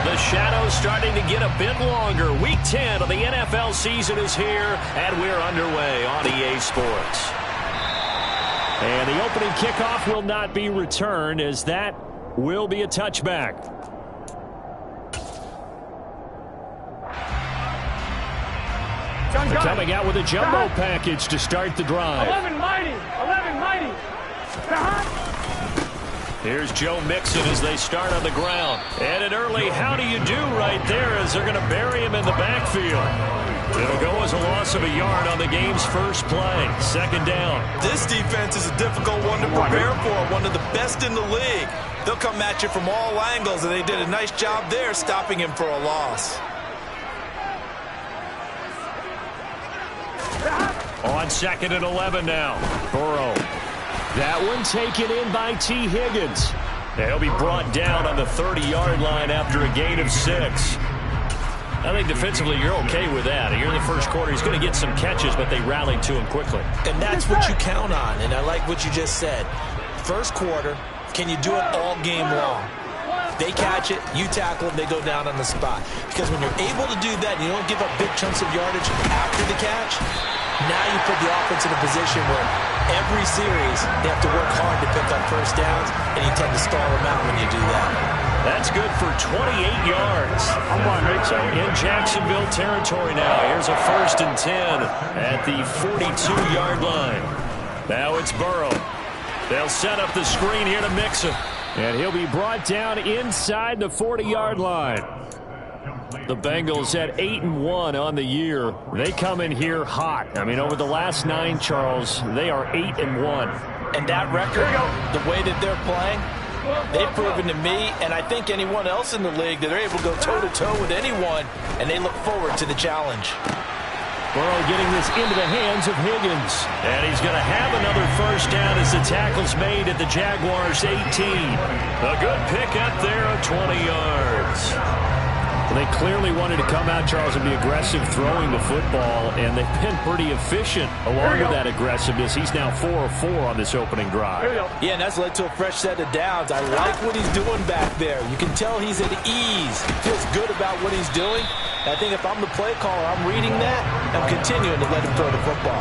The shadow's starting to get a bit longer. Week 10 of the NFL season is here, and we're underway on EA Sports. And the opening kickoff will not be returned, as that will be a touchback. Coming out with a jumbo package to start the drive. 11 mighty. Here's Joe Mixon as they start on the ground. And an early how do you do right there, as they're going to bury him in the backfield. It'll go as a loss of a yard on the game's first play. Second down. This defense is a difficult one to prepare for, one of the best in the league. They'll come at you from all angles, and they did a nice job there stopping him for a loss. On 2nd and 11 now. Burrow. That one taken in by T. Higgins. He'll be brought down on the 30-yard line after a gain of 6. I think defensively you're okay with that. Here in the first quarter, he's going to get some catches, but they rallied to him quickly. And that's what you count on, and I like what you just said. First quarter, can you do it all game long? They catch it, you tackle them, they go down on the spot. Because when you're able to do that, and you don't give up big chunks of yardage after the catch, now you put the offense in a position where every series they have to work hard to pick up first downs, and you tend to stall them out when you do that. That's good for 28 yards. So in Jacksonville territory now. Here's a 1st and 10 at the 42-yard line. Now it's Burrow. They'll set up the screen here to Mixon. And he'll be brought down inside the 40-yard line. The Bengals at 8-1 on the year. They come in here hot. I mean, over the last 9, Charles, they are 8-1. And that record, the way that they're playing, they've proven to me, and I think anyone else in the league, that they're able to go toe-to-toe with anyone, and they look forward to the challenge. Burrow getting this into the hands of Higgins. And he's going to have another first down as the tackle's made at the Jaguars' 18. A good pickup there of 20 yards. They clearly wanted to come out, Charles, and be aggressive throwing the football, and they've been pretty efficient along with that aggressiveness. He's now 4 of 4 on this opening drive. Yeah, and that's led to a fresh set of downs. I like what he's doing back there. You can tell he's at ease. He feels good about what he's doing. I think if I'm the play caller, I'm reading that, I'm continuing to let him throw the football.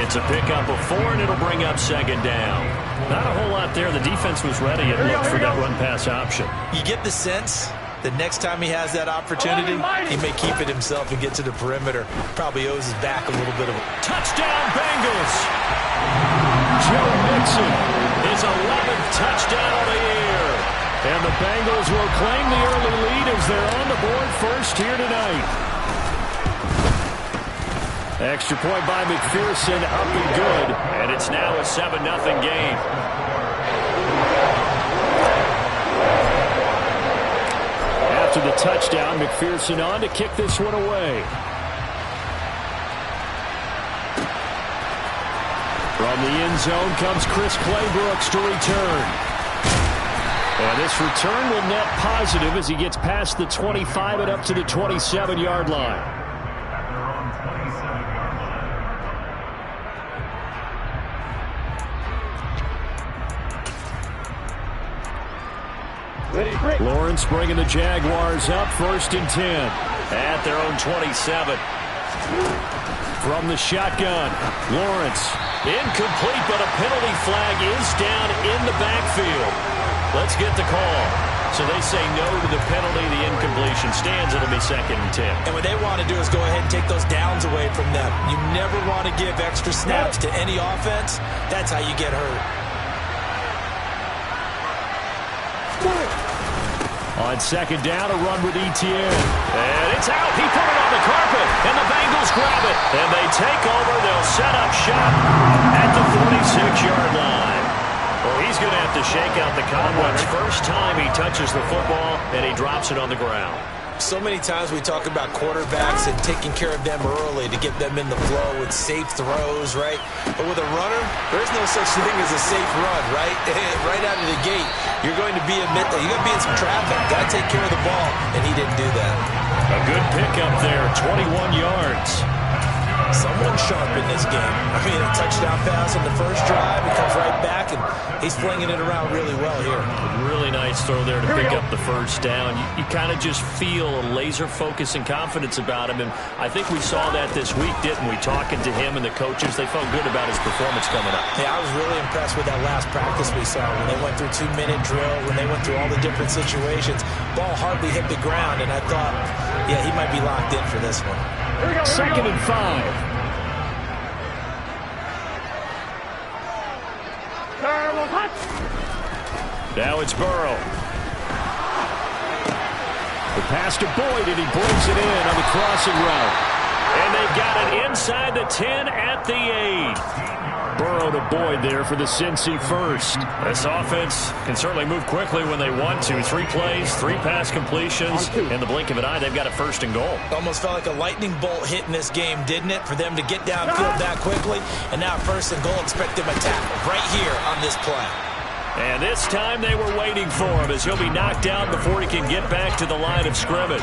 It's a pickup of 4, and it'll bring up 2nd down. Not a whole lot there. The defense was ready and looked for that run-pass option. You get the sense the next time he has that opportunity, he may keep it himself and get to the perimeter. Probably owes his back a little bit of a touchdown, Bengals! Joe Mixon, his 11th touchdown of the year. And the Bengals will claim the early lead as they're on the board first here tonight. Extra point by McPherson, up and good. And it's now a 7-0 game. After the touchdown, McPherson on to kick this one away. From the end zone comes Chris Claybrooks to return. And this return will net positive as he gets past the 25 and up to the 27-yard line. Lawrence bringing the Jaguars up, 1st and 10 at their own 27. From the shotgun, Lawrence incomplete, but a penalty flag is down in the backfield. Let's get the call. So they say no to the penalty. The incompletion stands. It'll be 2nd and 10. And what they want to do is go ahead and take those downs away from them. You never want to give extra snaps to any offense. That's how you get hurt. On 2nd down, a run with Etienne. And it's out. He put it on the carpet, and the Bengals grab it. And they take over. They'll set up shop at the 46-yard line. Well, he's going to have to shake out the cobwebs. First time he touches the football, and he drops it on the ground. So many times we talk about quarterbacks and taking care of them early to get them in the flow with safe throws, right? But with a runner, there's no such thing as a safe run, right? Right out of the gate, you're going to be in some traffic. Got to take care of the ball, and he didn't do that. A good pickup there, 21 yards. Someone sharp in this game. I mean, a touchdown pass on the first drive. He comes right back, and he's flinging it around really well here. Really nice throw there to pick up the first down. You kind of just feel a laser focus and confidence about him, and I think we saw that this week, didn't we? Talking to him and the coaches, they felt good about his performance coming up. Yeah, I was really impressed with that last practice we saw when they went through 2-minute drill, when they went through all the different situations. Ball hardly hit the ground, and I thought, yeah, he might be locked in for this one. 2nd and 5. Now it's Burrow. The pass to Boyd, and he brings it in on the crossing route. And they've got it inside the 10 at the 8. Burrow to Boyd there for the Cincy first. This offense can certainly move quickly when they want to. 3 plays, 3 pass completions. In the blink of an eye, they've got a 1st and goal. Almost felt like a lightning bolt hit in this game, didn't it? For them to get downfield that quickly. And now 1st and goal, expect them to tackle right here on this play. And this time they were waiting for him as he'll be knocked down before he can get back to the line of scrimmage.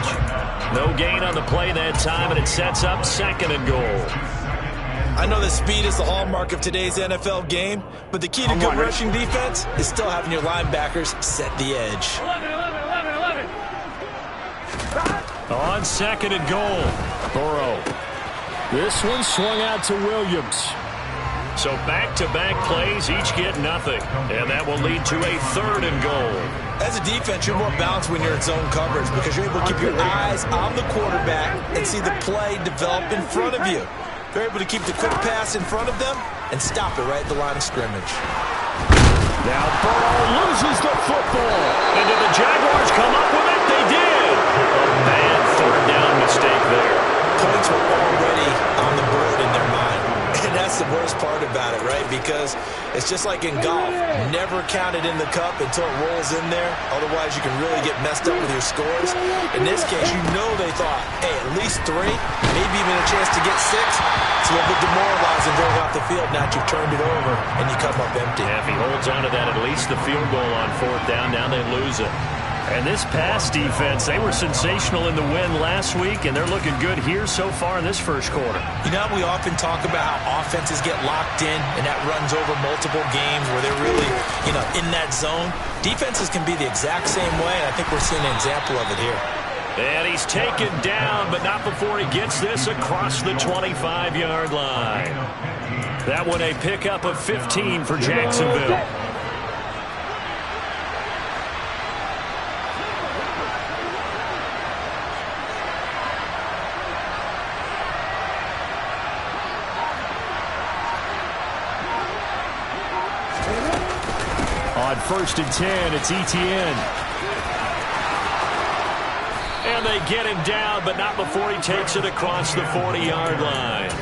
No gain on the play that time, and it sets up 2nd and goal. I know that speed is the hallmark of today's NFL game, but the key to good rushing defense is still having your linebackers set the edge. 11. On 2nd and goal, Burrow. This one swung out to Williams. So back-to-back plays, each get nothing. And that will lead to a 3rd and goal. As a defense, you're more balanced when you're in zone coverage because you're able to keep your eyes on the quarterback and see the play develop in front of you. They're able to keep the quick pass in front of them and stop it right at the line of scrimmage. Now Burrow loses the football. And did the Jaguars come up with it? They did. A bad 3rd down mistake there. Points were already on the board in their mind. And that's the worst part about it, right? Because it's just like in golf. Never count it in the cup until it rolls in there. Otherwise, you can really get messed up with your scores. In this case, you know they thought, hey, at least 3, maybe even a chance to get 6. It's a little bit demoralizing going off the field. Now you've turned it over, and you come up empty. Yeah, if he holds on to that, at least the field goal on 4th down. Now they lose it. And this pass defense, they were sensational in the win last week, and they're looking good here so far in this 1st quarter. You know, we often talk about how offenses get locked in, and that runs over multiple games where they're really, in that zone. Defenses can be the exact same way, and I think we're seeing an example of it here. And he's taken down, but not before he gets this across the 25-yard line. That one a pickup of 15 for Jacksonville. On 1st and 10, it's Etienne. And they get him down, but not before he takes it across the 40-yard line.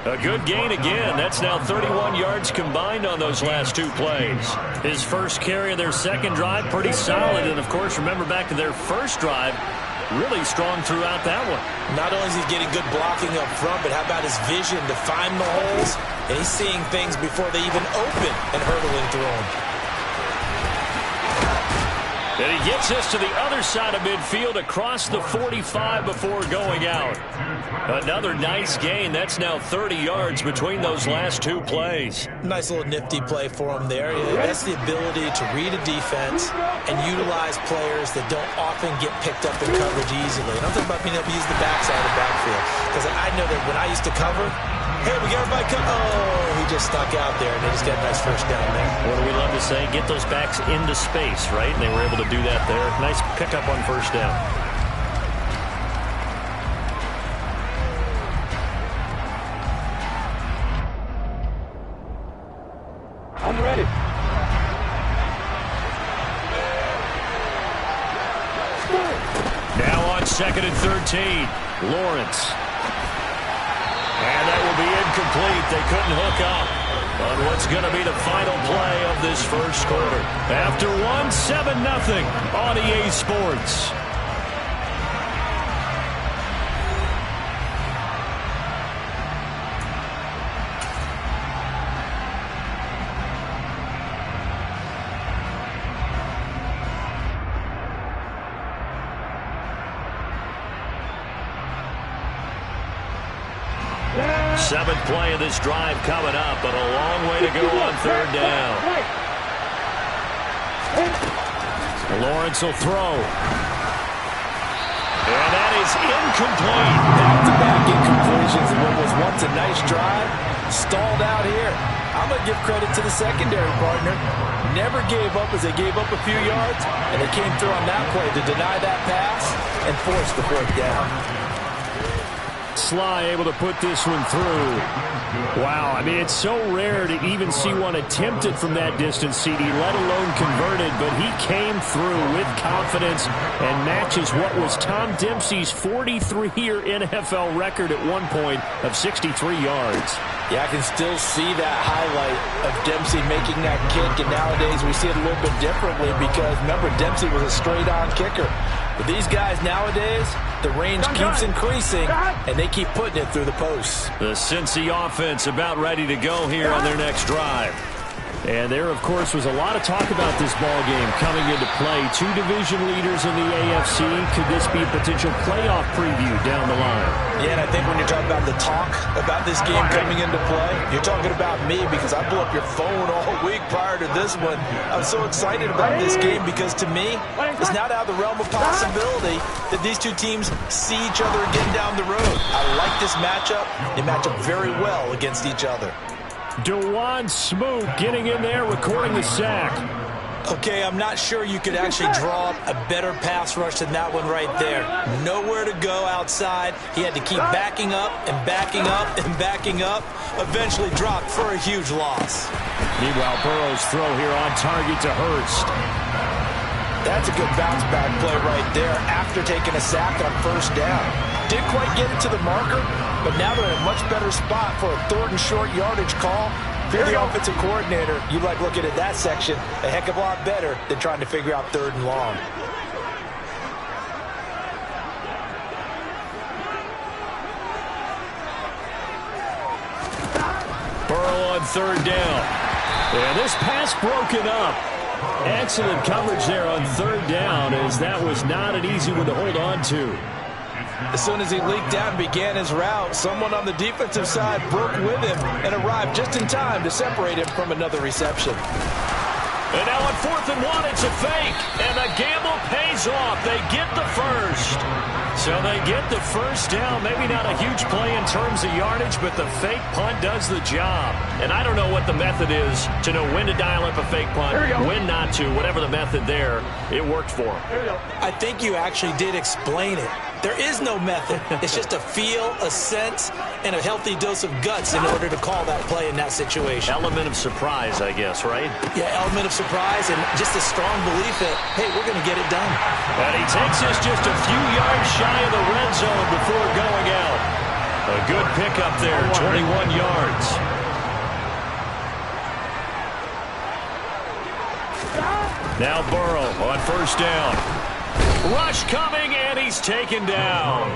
A good gain again. That's now 31 yards combined on those last 2 plays. His first carry of their 2nd drive, pretty solid. And, of course, remember back to their 1st drive, really strong throughout that one. Not only is he getting good blocking up front, but how about his vision to find the holes? And he's seeing things before they even open and hurtling through them. And he gets us to the other side of midfield across the 45 before going out. Another nice gain. That's now 30 yards between those last 2 plays. Nice little nifty play for him there. That's the ability to read a defense and utilize players that don't often get picked up in coverage easily. And I'm talking about being able to use the backside of the backfield. Because I know that when I used to cover, hey, we got everybody come. Oh, he just stuck out there, and they just got a nice 1st down there. What do we love to say? Get those backs into space, right? And they were able to do that there. Nice pickup on 1st down. I'm ready. Now on 2nd and 13, Lawrence. And that will be incomplete. They couldn't hook up on what's going to be the final play of this 1st quarter. After 7-0 on EA Sports. Yeah. Seventh play of this drive coming up, but a long way to go on third down. Lawrence will throw. And that is incomplete. Back-to-back incompletions in what was once a nice drive. Stalled out here. I'm going to give credit to the secondary partner. Never gave up as they gave up a few yards, and they came through on that play to deny that pass and force the fourth down. Sly able to put this one through. Wow, I mean, it's so rare to even see one attempted from that distance, CD, let alone converted, but he came through with confidence and matches what was Tom Dempsey's 43-year NFL record at one point of 63 yards. Yeah, I can still see that highlight of Dempsey making that kick, and nowadays we see it a little bit differently because, remember, Dempsey was a straight-on kicker. But these guys nowadays, the range keeps increasing, and they keep putting it through the posts. The Cincy offense about ready to go here on their next drive. And there, of course, was a lot of talk about this ball game coming into play. Two division leaders in the AFC. Could this be a potential playoff preview down the line? Yeah, and I think when you're talking about the talk about this game coming into play, you're talking about me because I blew up your phone all week prior to this one. I'm so excited about this game because, to me, it's not out of the realm of possibility that these two teams see each other again down the road. I like this matchup. They match up very well against each other. DeJuan Smoot getting in there, recording the sack. Okay, I'm not sure you could actually draw up a better pass rush than that one right there. Nowhere to go outside. He had to keep backing up and backing up and backing up. Eventually dropped for a huge loss. Meanwhile, Burrow's throw here on target to Hurst. That's a good bounce back play right there after taking a sack on first down. Didn't quite get it to the marker, but now they're in a much better spot for a third and short yardage call. If you're the offensive coordinator, you like looking at that section a heck of a lot better than trying to figure out third and long. Burrow on third down. And this pass broken up. Excellent coverage there on third down, as that was not an easy one to hold on to. As soon as he leaked out and began his route, someone on the defensive side broke with him and arrived just in time to separate him from another reception. And now on 4th and 1, it's a fake. And the gamble pays off. They get the first. So they get the first down. Maybe not a huge play in terms of yardage, but the fake punt does the job. And I don't know what the method is to know when to dial up a fake punt, when not to. Whatever the method there, it worked for him. I think you actually did explain it. There is no method. It's just a feel, a sense, and a healthy dose of guts in order to call that play in that situation. Element of surprise, I guess, right? Yeah, element of surprise and just a strong belief that, hey, we're going to get it done. And he takes us just a few yards shy of the red zone before going out. A good pickup there, 21 yards. Now Burrow on first down. Rush coming, and he's taken down.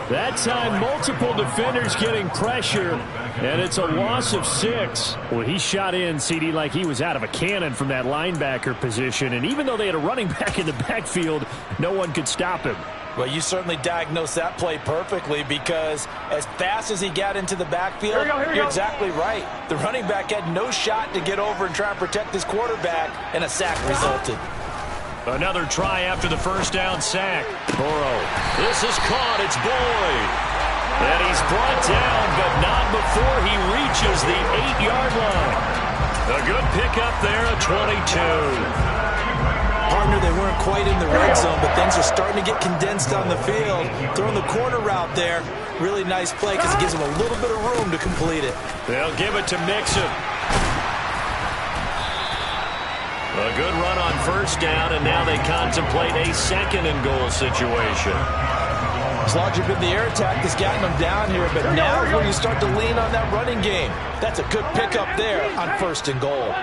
That time, multiple defenders getting pressure, and it's a loss of 6. Well, he shot in, CD, like he was out of a cannon from that linebacker position, and even though they had a running back in the backfield, no one could stop him. Well, you certainly diagnosed that play perfectly because as fast as he got into the backfield, you're exactly right. The running back had no shot to get over and try and protect his quarterback, and a sack resulted. Another try after the first down sack. Burrow. This is caught. It's Boyd. And he's brought down, but not before he reaches the 8-yard line. A good pickup there, a 22. Partner, they weren't quite in the red zone, but things are starting to get condensed on the field. Throwing the corner route there. Really nice play because it gives them a little bit of room to complete it. They'll give it to Mixon. A good run on first down, and now they contemplate a second-and-goal situation. As long as you've been the air attack has gotten them down here, but now is when you start to lean on that running game. That's a good pickup there on first and goal.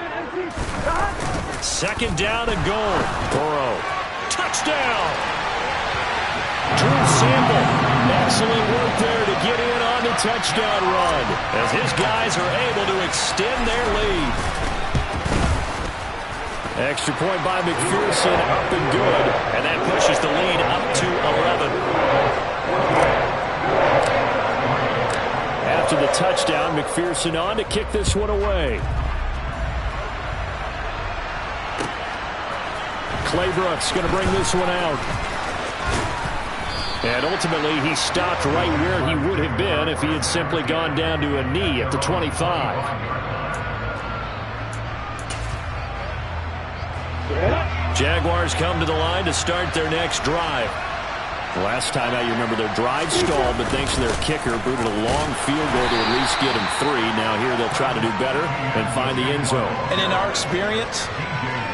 Second down and goal. Burrow. Touchdown! Drew Sample. Excellent work there to get in on the touchdown run, as his guys are able to extend their lead. Extra point by McPherson, up and good, and that pushes the lead up to 11. after the touchdown. McPherson on to kick this one away. Claybrooks going to bring this one out. And ultimately, he stopped right where he would have been if he had simply gone down to a knee at the 25. Jaguars come to the line to start their next drive. Last time out, you remember their drive stalled, but thanks to their kicker, booted a long field goal to at least get him 3. Now here they'll try to do better and find the end zone. And in our experience,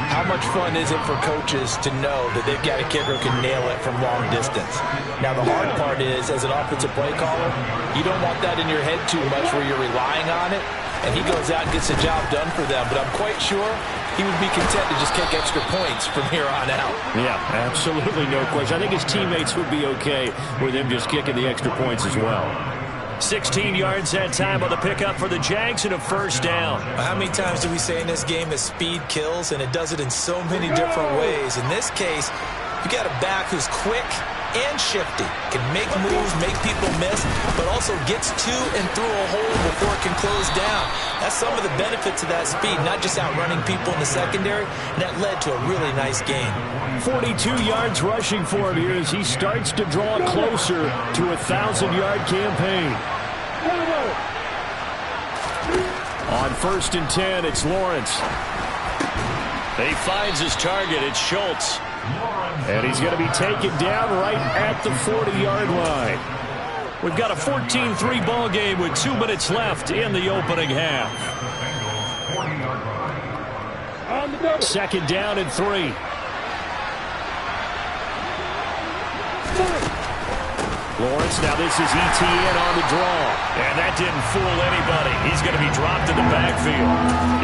how much fun is it for coaches to know that they've got a kicker who can nail it from long distance? Now, the hard part is, as an offensive play caller, you don't want that in your head too much where you're relying on it, and he goes out and gets the job done for them. But I'm quite sure he would be content to just kick extra points from here on out. Yeah, absolutely no question. I think his teammates would be okay with him just kicking the extra points as well. 16 yards that time on the pickup for the Jags and a first down. How many times do we say in this game that speed kills, and it does it in so many different ways? In this case, you got a back who's quick and shifty, can make moves, make people miss, but also gets to and through a hole before it can close down. That's some of the benefits of that speed, not just outrunning people in the secondary, and that led to a really nice game. 42 yards rushing for him here as he starts to draw closer to a 1,000-yard campaign. On 1st and 10, it's Lawrence. He finds his target. It's Schultz. And he's going to be taken down right at the 40-yard line. We've got a 14-3 ball game with 2 minutes left in the opening half. 2nd down and 3. Lawrence, now this is ETN on the draw. And that didn't fool anybody. He's going to be dropped in the backfield.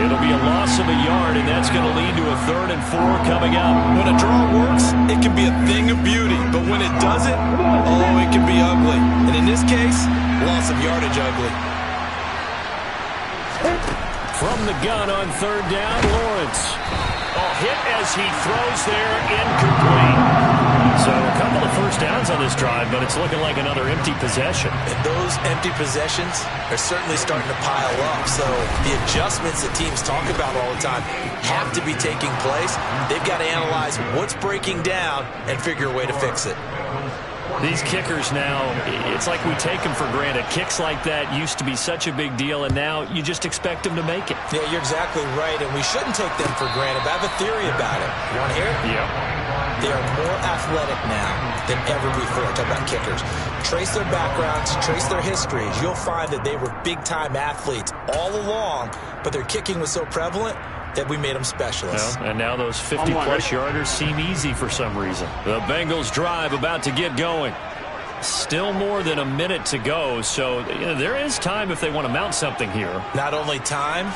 It'll be a loss of a yard, and that's going to lead to a 3rd and 4 coming up. When a draw works, it can be a thing of beauty. But when it doesn't, oh, it can be ugly. And in this case, loss of yardage ugly. From the gun on 3rd down, Lawrence. Oh, hit as he throws there, incomplete. So a couple of first downs on this drive, but it's looking like another empty possession. And those empty possessions are certainly starting to pile up. So the adjustments that teams talk about all the time have to be taking place. They've got to analyze what's breaking down and figure a way to fix it. These kickers now, it's like we take them for granted. Kicks like that used to be such a big deal, and now you just expect them to make it. Yeah, you're exactly right, and we shouldn't take them for granted. But I have a theory about it. You want to hear it? Yeah. They are more athletic now than ever before. Talk about kickers. Trace their backgrounds, trace their histories. You'll find that they were big-time athletes all along, but their kicking was so prevalent that we made them specialists. Well, and now those 50-plus yarders seem easy for some reason. The Bengals drive about to get going. Still more than a minute to go, so there is time if they want to mount something here. Not only time,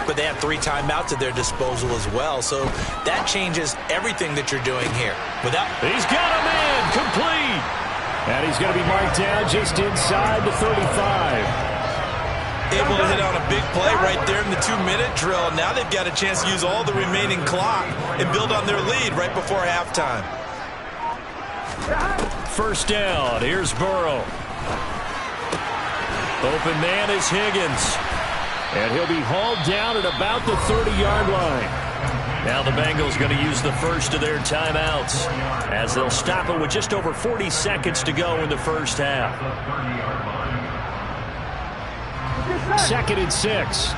but they have 3 timeouts at their disposal as well, so that changes everything that you're doing here. He's got a man, complete! And he's going to be marked down just inside the 35. Able to hit on a big play right there in the 2-minute drill. Now they've got a chance to use all the remaining clock and build on their lead right before halftime. 1st down. Here's Burrow. Open man is Higgins. And he'll be hauled down at about the 30-yard line. Now the Bengals going to use the first of their timeouts as they'll stop it with just over 40 seconds to go in the first half. 2nd and 6.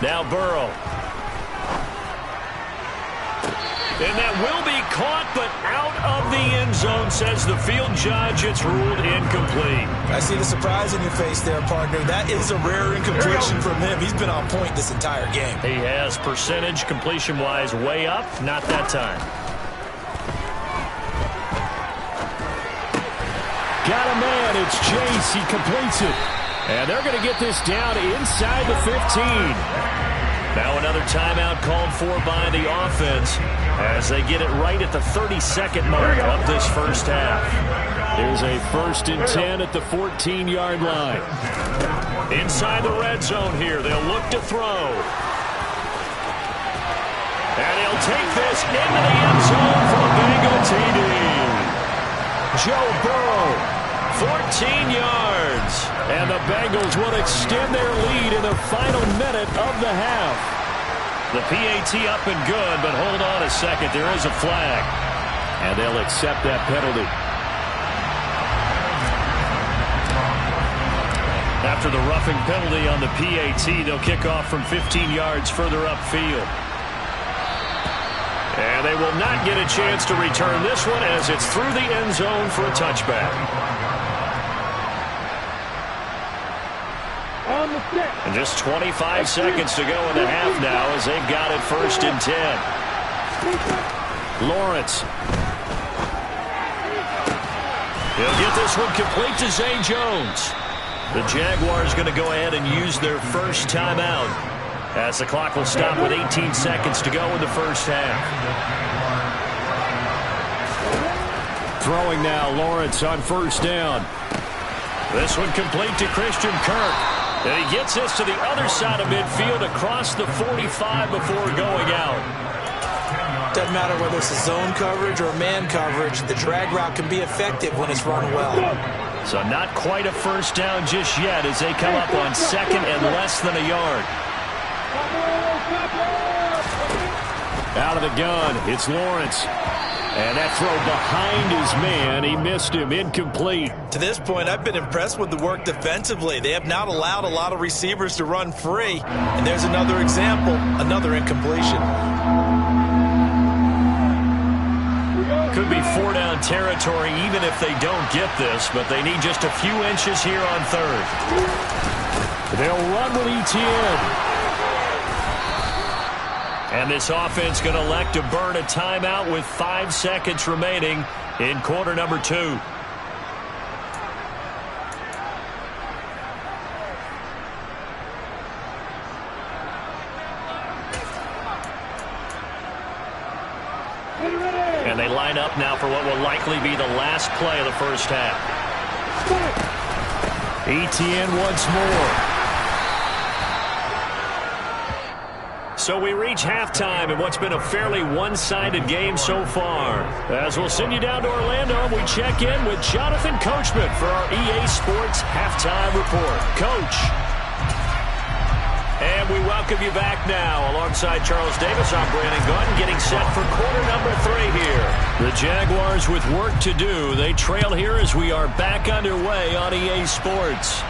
Now Burrow. And that will be caught, but out of the end zone, says the field judge. It's ruled incomplete. I see the surprise in your face there, partner. That is a rare incompletion from him. He's been on point this entire game. He has percentage completion-wise way up. Not that time. Got a man. It's Chase. He completes it. And they're going to get this down inside the 15. Now another timeout called for by the offense as they get it right at the 32nd mark of this first half. Here's a 1st and 10 at the 14-yard line. Inside the red zone here. They'll look to throw. And he'll take this into the end zone for a Bengal TD. Joe Burrow, 14 yards. And the Bengals will extend their lead in the final minute of the half. The PAT up and good, but hold on a second. There is a flag. And they'll accept that penalty. After the roughing penalty on the PAT, they'll kick off from 15 yards further upfield. And they will not get a chance to return this one as it's through the end zone for a touchback. And just 25 seconds to go in the half now as they've got it 1st and 10. Lawrence. He'll get this one complete to Zay Jones. The Jaguars going to go ahead and use their first timeout as the clock will stop with 18 seconds to go in the first half. Throwing now, Lawrence on 1st down. This one complete to Christian Kirk. And he gets this to the other side of midfield across the 45 before going out. Doesn't matter whether it's a zone coverage or man coverage, the drag route can be effective when it's run well. So not quite a first down just yet as they come up on 2nd and less than a yard. Out of the gun, it's Lawrence. And that throw behind his man, he missed him, incomplete. To this point, I've been impressed with the work defensively. They have not allowed a lot of receivers to run free. And there's another example, another incompletion. Could be 4-down territory even if they don't get this, but they need just a few inches here on 3rd. They'll run with ETN. And this offense going to elect to burn a timeout with 5 seconds remaining in quarter number 2. And they line up now for what will likely be the last play of the first half. ETN once more. So we reach halftime in what's been a fairly one-sided game so far. As we'll send you down to Orlando, and we check in with Jonathan Coachman for our EA Sports Halftime Report. Coach. And we welcome you back now. Alongside Charles Davis, I'm Brandon Gunn, getting set for quarter number 3 here. The Jaguars with work to do. They trail here as we are back underway on EA Sports.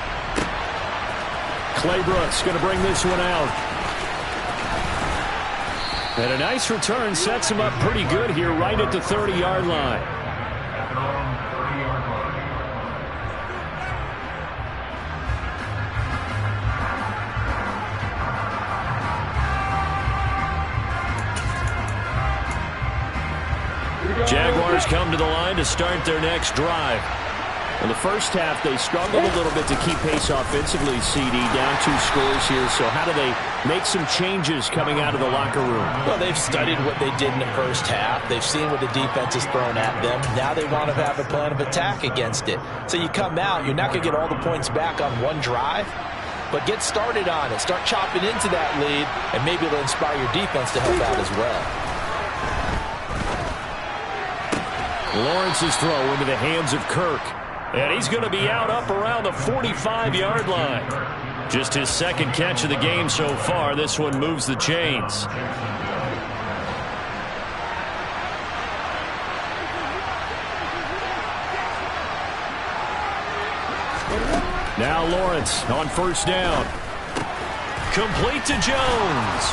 Claybrooks going to bring this one out. And a nice return sets him up pretty good here right at the 30-yard line. Jaguars come to the line to start their next drive. In the first half, they struggled a little bit to keep pace offensively, CD, down 2 scores here. So how do they make some changes coming out of the locker room? Well, they've studied what they did in the first half. They've seen what the defense has thrown at them. Now they want to have a plan of attack against it. So you come out, you're not going to get all the points back on one drive, but get started on it. Start chopping into that lead, and maybe it'll inspire your defense to help out as well. Lawrence's throw into the hands of Kirk. And he's going to be out up around the 45-yard line. Just his second catch of the game so far. This one moves the chains. Now Lawrence on 1st down. Complete to Jones.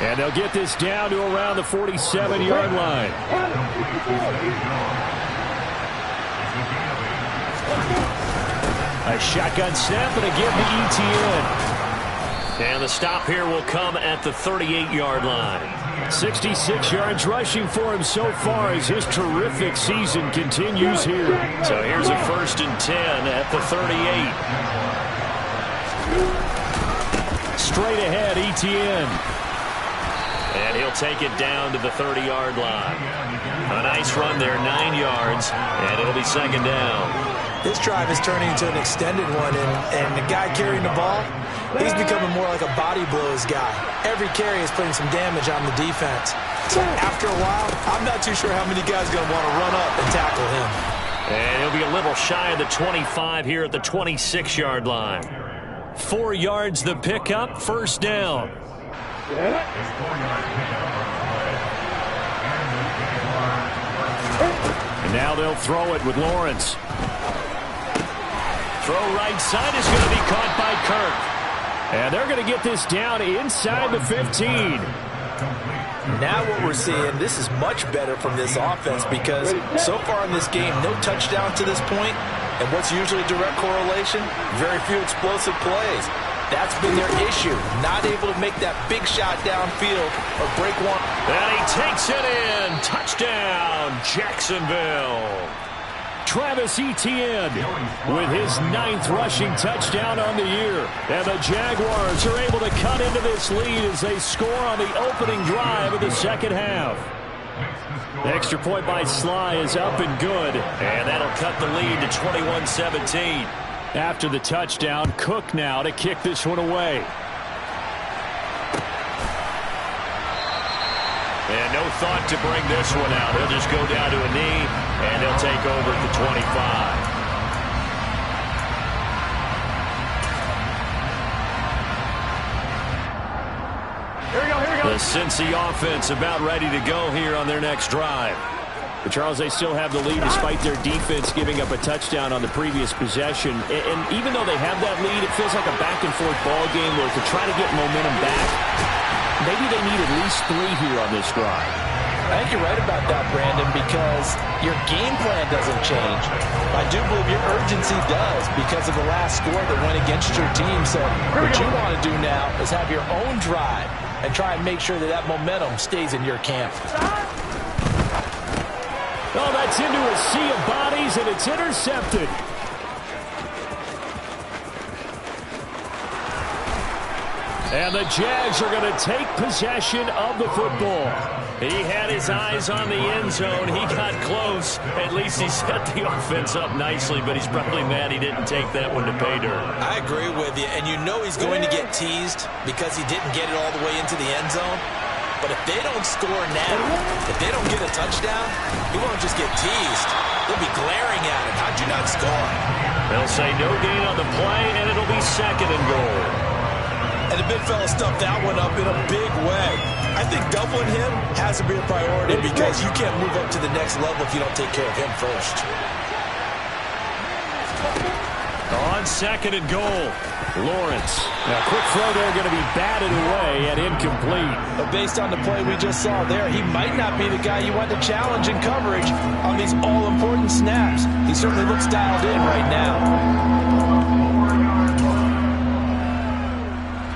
And they'll get this down to around the 47-yard line. A shotgun snap and again to ETN. And the stop here will come at the 38-yard line. 66 yards rushing for him so far as his terrific season continues here. So here's a 1st and 10 at the 38. Straight ahead, ETN. And he'll take it down to the 30-yard line. A nice run there, 9 yards, and it'll be 2nd down. This drive is turning into an extended one, and the guy carrying the ball, He's becoming more like a body blows guy. Every carry is putting some damage on the defense. So after a while, I'm not too sure how many guys are going to want to run up and tackle him. And he'll be a little shy of the 25 here at the 26-yard line. 4 yards the pickup, first down. And now they'll throw it with Lawrence. Throw right side is going to be caught by Kirk. And they're going to get this down inside the 15. Now what we're seeing, this is much better from this offense because so far in this game, no touchdown to this point. And what's usually a direct correlation? Very few explosive plays. That's been their issue, not able to make that big shot downfield or break one. And he takes it in. Touchdown, Jacksonville. Travis Etienne with his 9th rushing touchdown on the year. And the Jaguars are able to cut into this lead as they score on the opening drive of the second half. The extra point by Sly is up and good. And that'll cut the lead to 21-17. After the touchdown, Cook now to kick this one away. And no thought to bring this one out. He'll just go down to a knee, and he'll take over at the 25. Here we go. The Cincy offense about ready to go here on their next drive. But Charles, they still have the lead despite their defense giving up a touchdown on the previous possession. And even though they have that lead, it feels like a back-and-forth ball game where to try to get momentum back, maybe they need at least 3 here on this drive. I think you're right about that, Brandon, because your game plan doesn't change. I do believe your urgency does because of the last score that went against your team. So what you want to do now is have your own drive and try and make sure that that momentum stays in your camp. Oh, that's into a sea of bodies, and it's intercepted. And the Jags are going to take possession of the football. He had his eyes on the end zone. He got close. At least he set the offense up nicely, but he's probably mad he didn't take that one to pay dirt. I agree with you, and you know he's going to get teased because he didn't get it all the way into the end zone. But if they don't score now, if they don't get a touchdown, he won't just get teased. They'll be glaring at him. How'd you not score? They'll say no gain on the play, and it'll be 2nd and goal. And the big fella stuffed that one up in a big way. I think doubling him has to be a priority because you can't move up to the next level if you don't take care of him first. On 2nd and goal, Lawrence. Now, quick throw there going to be batted away and incomplete. But based on the play we just saw there, he might not be the guy you want to challenge in coverage on these all-important snaps. He certainly looks dialed in right now.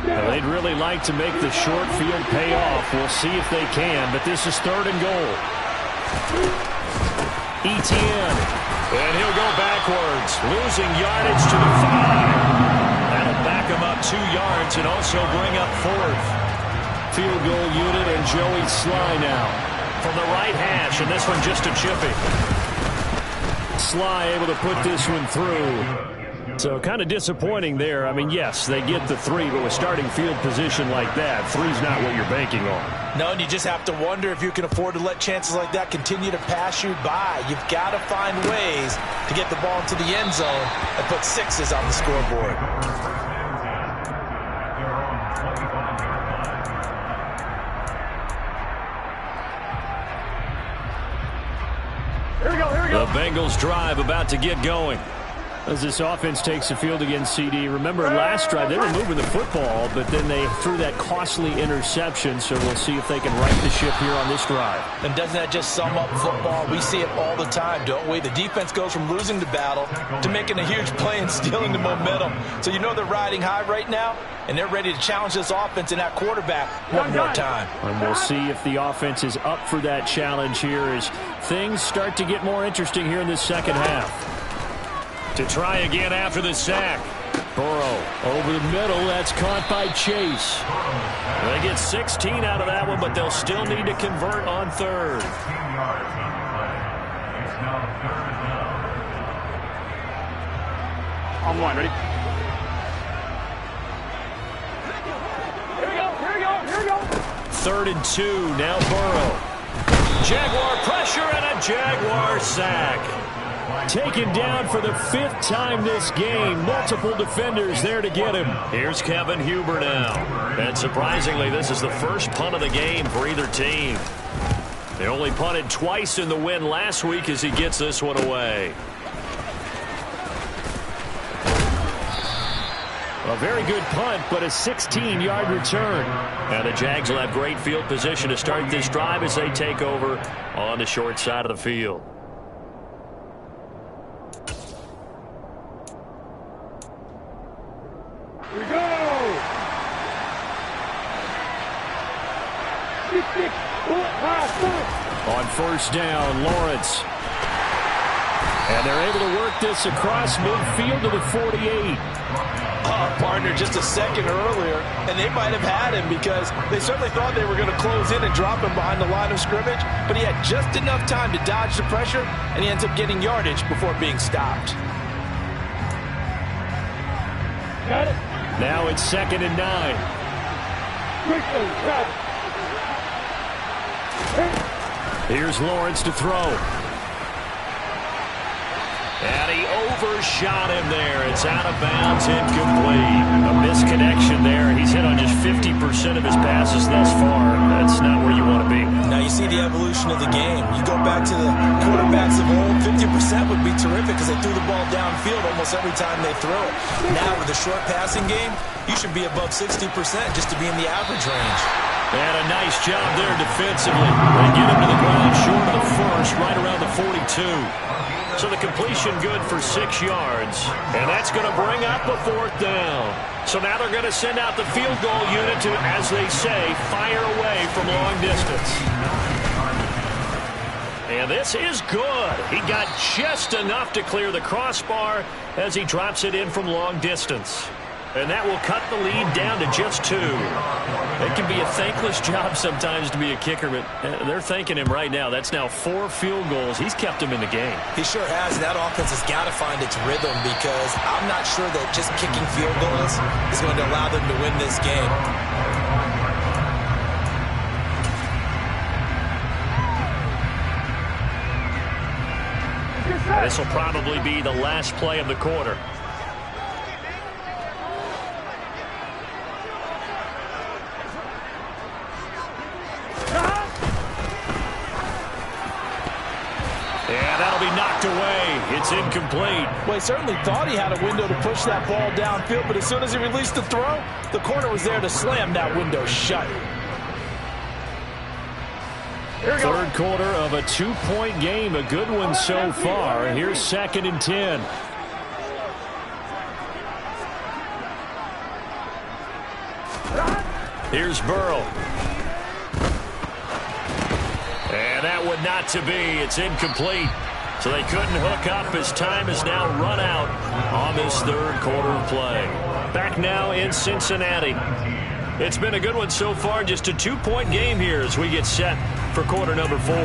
Well, they'd really like to make the short field pay off. We'll see if they can, but this is 3rd and goal. Etienne, and he'll go backwards, losing yardage to the 5. That'll back him up 2 yards and also bring up 4th. Field goal unit and Joey Sly now from the right hash, and this one just a chippy. Sly able to put this one through. So kind of disappointing there. I mean, yes, they get the 3, but with starting field position like that, 3's not what you're banking on. No, and you just have to wonder if you can afford to let chances like that continue to pass you by. You've got to find ways to get the ball into the end zone and put 6s on the scoreboard. Here we go. The Bengals drive about to get going. As this offense takes the field against CD. Remember, last drive, they were moving the football, but then they threw that costly interception, so we'll see if they can right the ship here on this drive. And doesn't that just sum up football? We see it all the time, don't we? The defense goes from losing the battle to making a huge play and stealing the momentum. So you know they're riding high right now, and they're ready to challenge this offense and that quarterback one more time. And we'll see if the offense is up for that challenge here as things start to get more interesting here in this second half. To try again after the sack. Burrow over the middle. That's caught by Chase. They get 16 out of that one, but they'll still need to convert on 3rd. On 1, ready? 3rd and 2. Now Burrow. Jaguar pressure and a Jaguar sack. Taken down for the 5th time this game. Multiple defenders there to get him. Here's Kevin Huber now. And surprisingly, this is the first punt of the game for either team. They only punted twice in the win last week as he gets this one away. A very good punt, but a 16-yard return. And the Jags will have great field position to start this drive as they take over on the short side of the field. Here we go! On 1st down, Lawrence. And they're able to work this across midfield to the 48. Partner, just a second earlier, and they might have had him because they certainly thought they were going to close in and drop him behind the line of scrimmage, but he had just enough time to dodge the pressure, and he ends up getting yardage before being stopped. Got it. Now it's 2nd and 9. Quickly, got it. Here's Lawrence to throw. And he overshot him there. It's out of bounds, incomplete. A misconnection there. He's hit on just 50% of his passes thus far. That's not where you want to be. Now you see the evolution of the game. You go back to the quarterbacks of old, 50% would be terrific because they threw the ball downfield almost every time they throw it. Now with the short passing game, you should be above 60% just to be in the average range. And a nice job there defensively. They get him to the ground short of the first, right around the 42. So the completion good for 6 yards. And that's going to bring up a 4th down. So now they're going to send out the field goal unit to, as they say, fire away from long distance. And this is good. He got just enough to clear the crossbar as he drops it in from long distance. And that will cut the lead down to just 2. It can be a thankless job sometimes to be a kicker, but they're thanking him right now. That's now 4 field goals. He's kept him in the game. He sure has. That offense has got to find its rhythm because I'm not sure that just kicking field goals is going to allow them to win this game. This will probably be the last play of the quarter. And that'll be knocked away. It's incomplete. Well, he certainly thought he had a window to push that ball downfield, but as soon as he released the throw, the corner was there to slam that window shut. Third quarter of a 2-point game. A good one so far. Here's 2nd and 10. Here's Burrow. And that one not to be. It's incomplete. So they couldn't hook up as time has now run out on this third quarter of play. Back now in Cincinnati. It's been a good one so far. Just a 2-point game here as we get set for quarter number 4.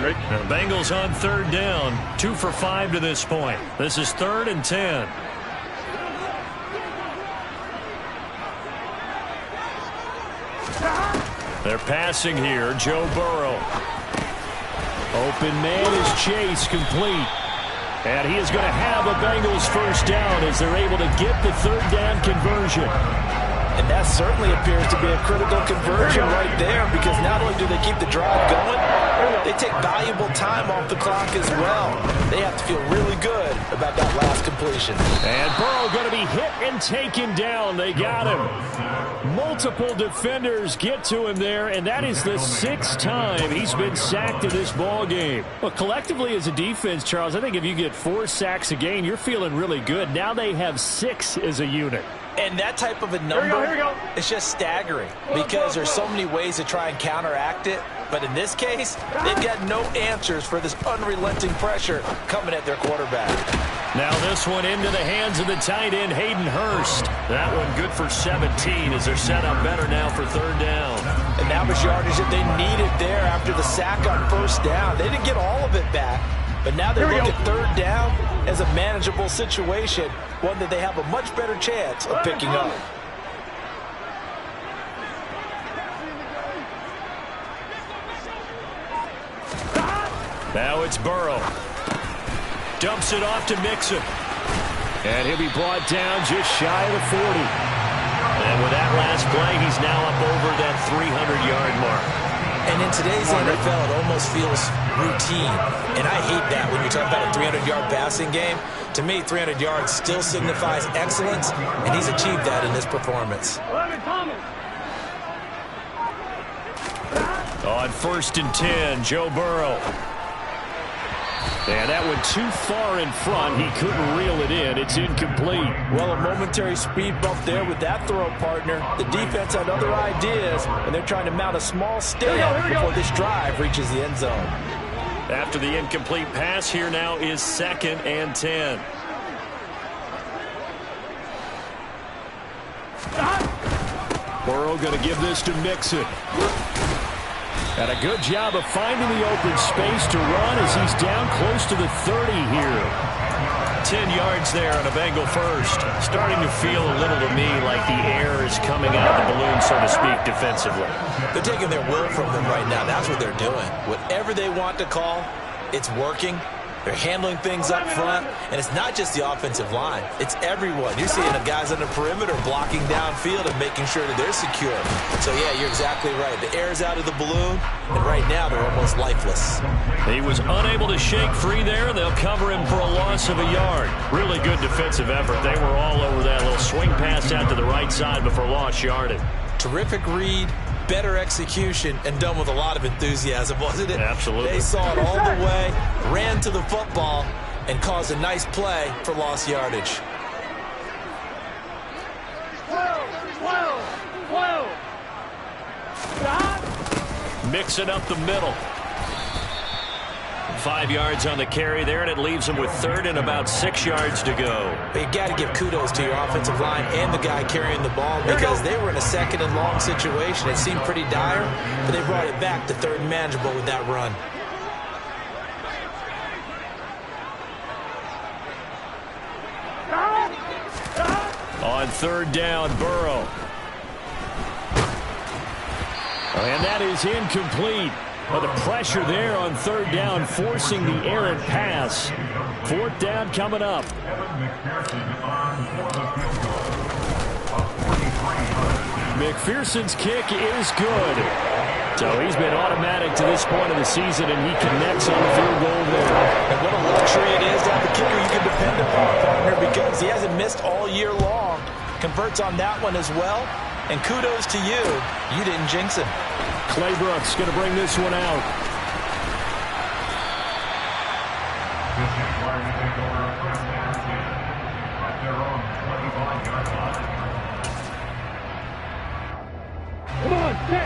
The Bengals on 3rd down. 2 for 5 to this point. This is 3rd and 10. They're passing here. Joe Burrow. Open man is Chase, complete. And he is going to have a Bengals first down as they're able to get the 3rd down conversion. And that certainly appears to be a critical conversion right there because not only do they keep the drive going, they take valuable time off the clock as well. They have to feel really good about that last completion. And Burrow going to be hit and taken down. They got him. Multiple defenders get to him there, and that is the 6th time he's been sacked in this ball game. Well, collectively as a defense, Charles, I think if you get 4 sacks a game, you're feeling really good. Now they have 6 as a unit. And that type of a number is just staggering because there's so many ways to try and counteract it. But in this case, they've got no answers for this unrelenting pressure coming at their quarterback. Now this one into the hands of the tight end, Hayden Hurst. That one good for 17 as they're set up better now for third down. And that was yardage that they needed there after the sack on first down. They didn't get all of it back, but now they look at third down as a manageable situation, one that they have a much better chance of picking up. Now it's Burrow. Dumps it off to Mixon. And he'll be brought down just shy of the 40. And with that last play, he's now up over that 300-yard mark. And in today's NFL, it almost feels routine. And I hate that when you talk about a 300-yard passing game. To me, 300 yards still signifies excellence, and he's achieved that in this performance. On 1st and 10, Joe Burrow. And that went too far in front. He couldn't reel it in. It's incomplete. Well, a momentary speed bump there with that throw, partner. The defense had other ideas, and they're trying to mount a small stand before this drive reaches the end zone. After the incomplete pass, here now is 2nd and 10. Burrow going to give this to Mixon. And a good job of finding the open space to run as he's down close to the 30 here. 10 yards there on a Bengal first. Starting to feel a little to me like the air is coming out of the balloon, so to speak, defensively. They're taking their will from them right now. That's what they're doing. Whatever they want to call, it's working. They're handling things up front, and it's not just the offensive line. It's everyone. You're seeing the guys on the perimeter blocking downfield and making sure that they're secure. So, yeah, you're exactly right. The air's out of the balloon, and right now they're almost lifeless. He was unable to shake free there. They'll cover him for a loss of a yard. Really good defensive effort. They were all over that little swing pass out to the right side before lost yardage. Terrific read. Better execution, and done with a lot of enthusiasm, wasn't it? Absolutely. They saw it all the way, ran to the football, and caused a nice play for lost yardage. 12. Mixing up the middle. 5 yards on the carry there, and it leaves them with 3rd and about 6 yards to go. But you got to give kudos to your offensive line and the guy carrying the ball because they were in a 2nd and long situation. It seemed pretty dire, but they brought it back to 3rd and manageable with that run. On 3rd down, Burrow. And that is incomplete. Well, the pressure there on 3rd down, forcing the errant pass. 4th down coming up. McPherson's kick is good. So he's been automatic to this point of the season, and he connects on the field goal there. And what a luxury it is to have a kicker you can depend upon, partner, because he hasn't missed all year long. Converts on that one as well. And kudos to you. You didn't jinx him. Claybrook's going to bring this one out.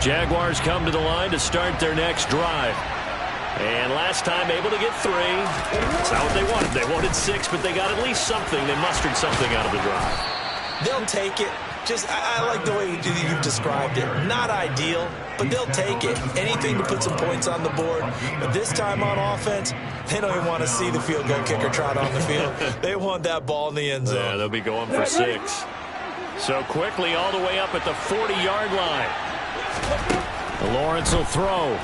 Jaguars come to the line to start their next drive. And last time able to get 3. That's not what they wanted. They wanted 6, but they got at least something. They mustered something out of the drive. They'll take it. I like the way you've described it. Not ideal, but they'll take it. Anything to put some points on the board. But this time on offense, they don't even want to see the field goal kicker trot on the field. They want that ball in the end zone. Yeah, they'll be going for 6. So quickly all the way up at the 40-yard line. Lawrence will throw.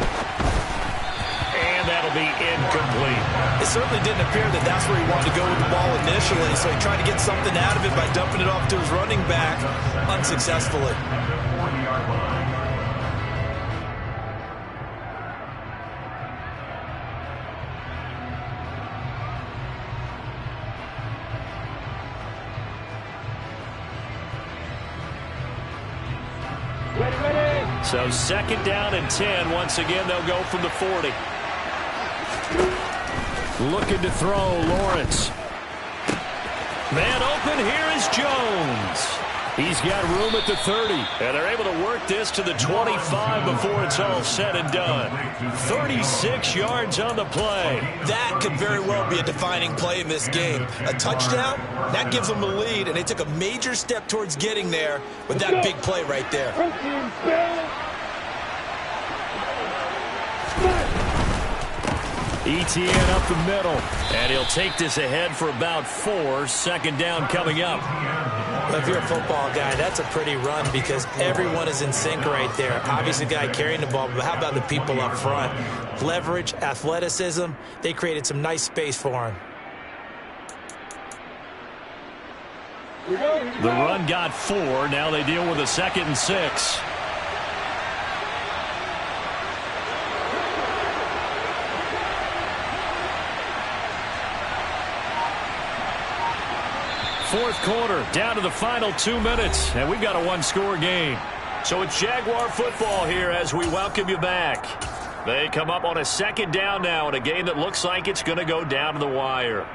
And that'll be incomplete. It certainly didn't appear that that's where he wanted to go with the ball initially, so he tried to get something out of it by dumping it off to his running back unsuccessfully. So 2nd down and 10. Once again, they'll go from the 40. Looking to throw, Lawrence. Man open, here is Jones. He's got room at the 30. And they're able to work this to the 25 before it's all said and done. 36 yards on the play. That could very well be a defining play in this game. A touchdown, that gives them the lead, and they took a major step towards getting there with that big play right there. ETN up the middle, and he'll take this ahead for about 4. Second down coming up. If you're a football guy, that's a pretty run because everyone is in sync right there. Obviously, the guy carrying the ball, but how about the people up front? Leverage, athleticism, they created some nice space for him. The run got 4. Now they deal with a 2nd and 6. Fourth quarter, down to the final 2 minutes, and we've got a one-score game. So it's Jaguar football here as we welcome you back. They come up on a 2nd down now in a game that looks like it's going to go down to the wire.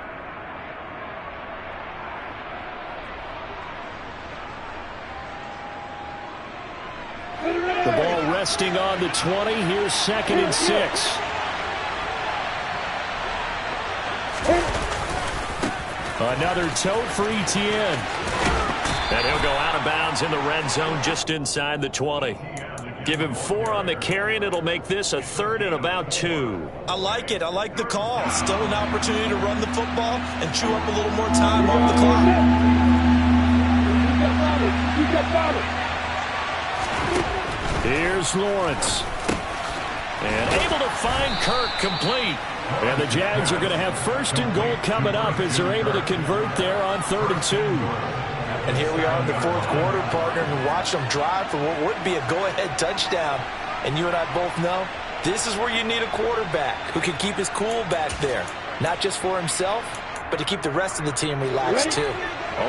The ball resting on the 20. Here's 2nd and 6. Another tote for ETN. And he'll go out of bounds in the red zone just inside the 20. Give him 4 on the carry, and it'll make this a 3rd and about 2. I like it. I like the call. Still an opportunity to run the football and chew up a little more time off the clock. Here's Lawrence. And able to find Kirk complete. And the Jags are going to have 1st and goal coming up as they're able to convert there on 3rd and 2. And here we are in the 4th quarter, partner, and watch them drive for what would be a go-ahead touchdown. And you and I both know this is where you need a quarterback who can keep his cool back there. Not just for himself, but to keep the rest of the team relaxed too.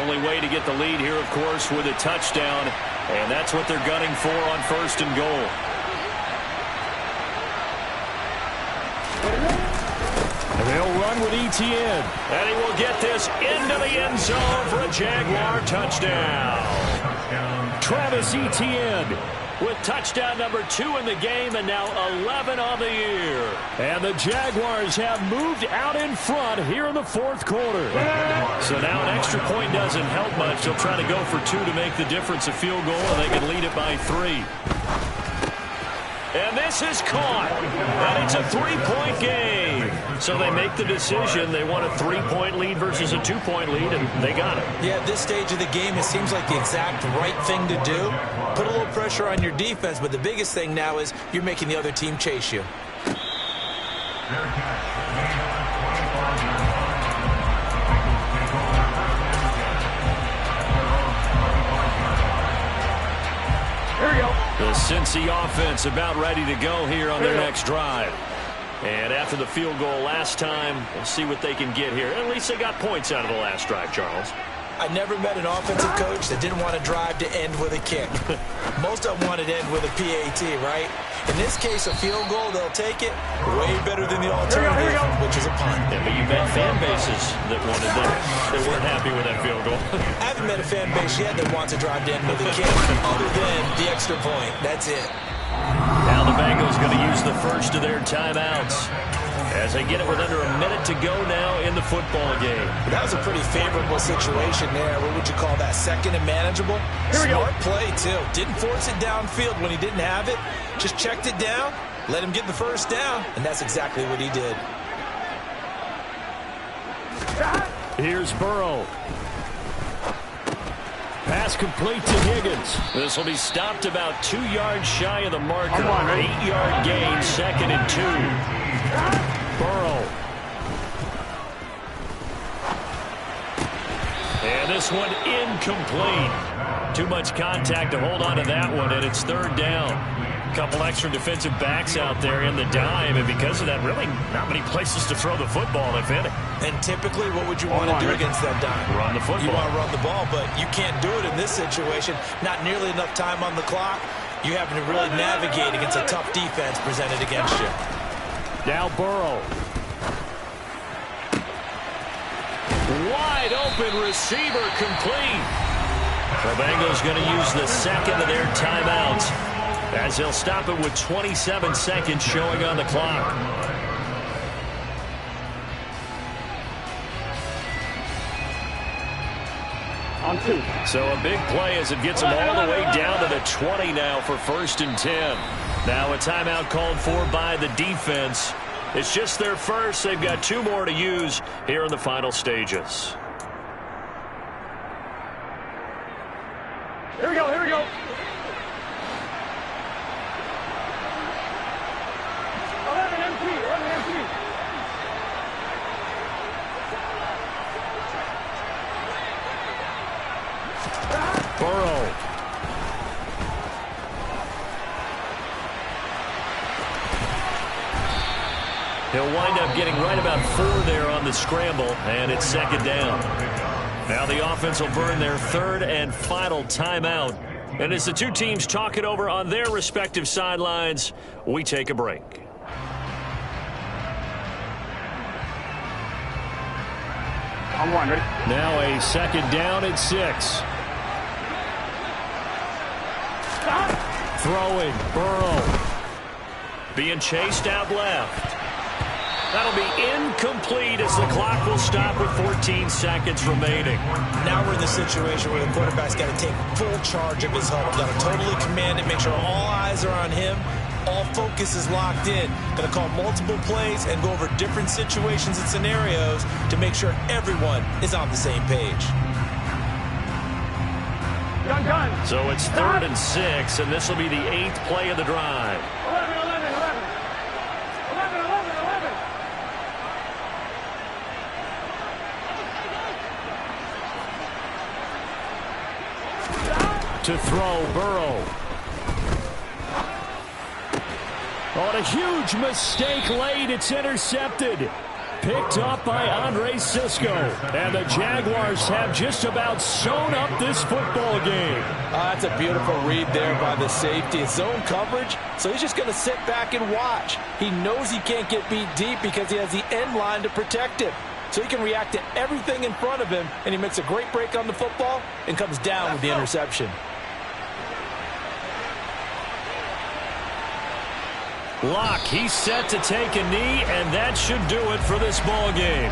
Only way to get the lead here, of course, with a touchdown. And that's what they're gunning for on 1st and goal. They'll run with ETN. And he will get this into the end zone for a Jaguar touchdown. Travis Etienne with touchdown number 2 in the game and now 11 on the year. And the Jaguars have moved out in front here in the 4th quarter. So now an extra point doesn't help much. They'll try to go for 2 to make the difference a field goal, and they can lead it by 3. And this is caught. And it's a 3-point game. So they make the decision. They want a 3-point lead versus a 2-point lead, and they got it. Yeah, at this stage of the game, it seems like the exact right thing to do. Put a little pressure on your defense, but the biggest thing now is you're making the other team chase you. Here we go. The Cincy offense about ready to go here on their next drive. And after the field goal last time, we'll see what they can get here. At least they got points out of the last drive, Charles. I never met an offensive coach that didn't want to drive to end with a kick. Most of them wanted to end with a PAT, right? In this case, a field goal, they'll take it. Way better than the alternative, which is a punt. Yeah, but you met fan bases that wanted that. They weren't happy with that field goal. I haven't met a fan base yet that wants to drive to end with a kick, other than the extra point. That's it. Now the Bengals going to use the first of their timeouts as they get it with under a minute to go now in the football game. That was a pretty favorable situation there. What would you call that? 2nd and manageable? Smart play, too. Didn't force it downfield when he didn't have it. Just checked it down, let him get the first down, and that's exactly what he did. Here's Burrow. Pass complete to Higgins. This will be stopped about 2 yards shy of the marker. 8-yard gain, 2nd and 2. Burrow. And this one incomplete. Too much contact to hold on to that one, and it's 3rd down. A couple extra defensive backs out there in the dime, and because of that, really not many places to throw the football, if any. And typically, what would you want to do against that dime? Run the football. You want to run the ball, but you can't do it in this situation. Not nearly enough time on the clock. You're having to really navigate against a tough defense presented against you. Now Burrow. Wide open receiver complete. The Bengals going to use the second of their timeouts as they'll stop it with 27 seconds showing on the clock. On 2. So a big play as it gets them all the way down to the 20 now for 1st and 10. Now a timeout called for by the defense. It's just their first. They've got 2 more to use here in the final stages. Here we go, here we go. 11 empty, 11 empty. Burrow. He'll wind up getting right about 4 there on the scramble, and it's 2nd down. Now the offense will burn their 3rd and final timeout. And as the 2 teams talk it over on their respective sidelines, we take a break. On 1, ready? Now a 2nd down and 6. Throwing, Burrow. Being chased out left. That'll be incomplete as the clock will stop with 14 seconds remaining. Now we're in the situation where the quarterback's got to take full charge of his huddle. Got to totally command it, make sure all eyes are on him. All focus is locked in. Going to call multiple plays and go over different situations and scenarios to make sure everyone is on the same page. Done. So it's 3rd and 6, and this will be the 8th play of the drive. 11. To throw, Burrow. On a huge mistake late, it's intercepted. Picked up by Andre Cisco. And the Jaguars have just about sewn up this football game. That's a beautiful read there by the safety. It's zone coverage, so he's just going to sit back and watch. He knows he can't get beat deep because he has the end line to protect him. So he can react to everything in front of him, and he makes a great break on the football and comes down with the interception. Locke, he's set to take a knee, and that should do it for this ball game.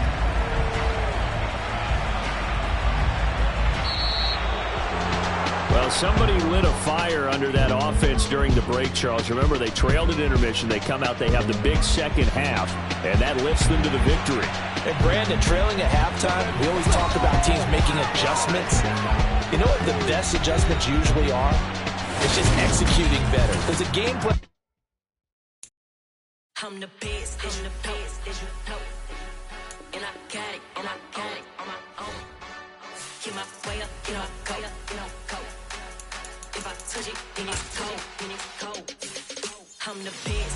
Well, somebody lit a fire under that offense during the break, Charles. Remember, they trailed at intermission. They come out, they have the big second half, and that lifts them to the victory. And Brandon, trailing at halftime, we always talk about teams making adjustments. You know what the best adjustments usually are? It's just executing better. There's a game plan. I'm the best, as you know. And I got it on my own. Get my way up, get my go. If I touch it, then it's cold. I'm the best,